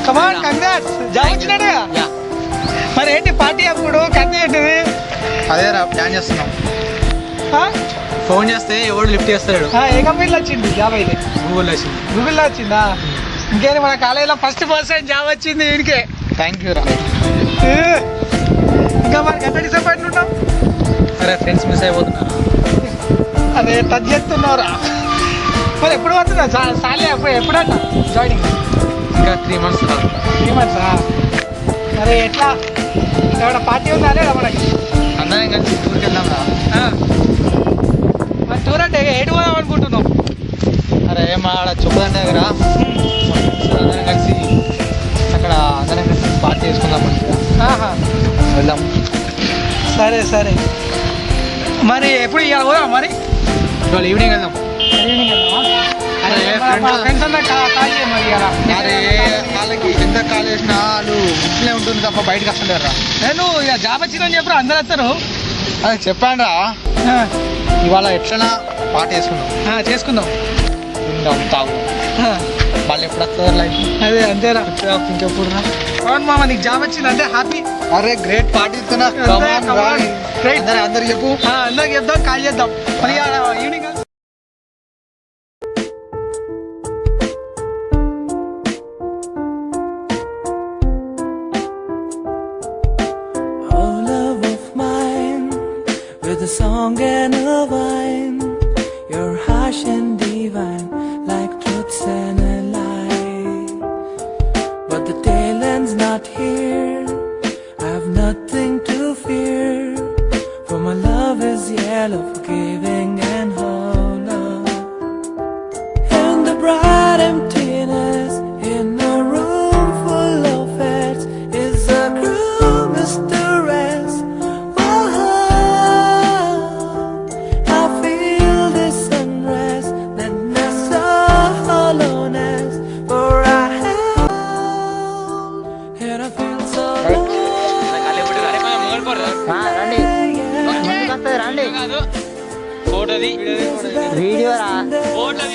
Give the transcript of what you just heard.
కమాన్ congrats job వచ్చినాడే మరి ఏంటి party అప్పుడు కథ ఏంటిది అదే రా ప్లాన్ చేస్తున్నాం ఫోన్ చేస్తే ఎవడు లిఫ్ట్ చేస్తాడు ఏ కంపెనీలో వచ్చింది జాబ్ అయితే గూగుల్లో వచ్చిందా ఇంకేది మన కాలేజీలో ఫస్ట్ పర్సెంట్ జాబ్ వచ్చింది వీడికే థ్యాంక్ యూ రా ఇంకా మనకి ఎంత డిసప్పాయింట్ ఉంటాం అరే ఫ్రెండ్స్ మిస్ అయిపోతున్నారు అదే టచ్ చేస్తున్నారా మరి ఎప్పుడు వస్తుందా సాలే ఎప్పుడంట జాయినింగ్ ఇంకా 3 months రా 3 months మరి ఎట్లా ఏమైనా పార్టీ ఉందా లేదా మనకి అందరం కలిసి టూర్కి వెళ్దాం రా మరి టూర్ అంటే ఏడు పోదాం అనుకుంటున్నాం అరే మా ఆడ చూపదండి దగ్గర అందరం కలిసి అక్కడ అందరం కలిసి పార్టీ చేసుకుందాం మంచిగా వెళ్దాం సరే సరే మరి ఎప్పుడు ఇవాళ పోదాం మరి ఇవాళ ఈవినింగ్ వెళ్దాం ఈవినింగ్ వెళ్దామా ఫ్రెండ్స్ అంతా కాల్ చేయ మరి అరే వాళ్ళకి ఎంత కాల్ చేసినా వాళ్ళు ఇంట్లోనే ఉంటుంది తప్ప బయటకు వస్తలేరు రా నేను ఇక జాబ్ వచ్చిందని చెప్పరు అందరు వస్తారు అదే చెప్పాను రా ఇవాళ ఎట్లనా పార్టీ చేసుకుందాం తిందాం తాగు వాళ్ళు ఎప్పుడు వస్తారు లైఫ్ అదే అంతేరా ఇంకెప్పుడు రా అవును మామ నీకు జాబ్ వచ్చింది అంటే హ్యాపీ అరే గ్రేట్ పార్టీ ఇస్తున్నా అందరికి చెప్పు అందరికి చెప్దాం కాల్ చేద్దాం మరి evening a song and a wine, you're harsh and divine, like truths and a lie. But the tail end's not here, I have nothing to fear, for my love is yellow, forgiving and whole. And the bright emptiness in a room full of heads is a cruel mistress. రండి photo video రా photo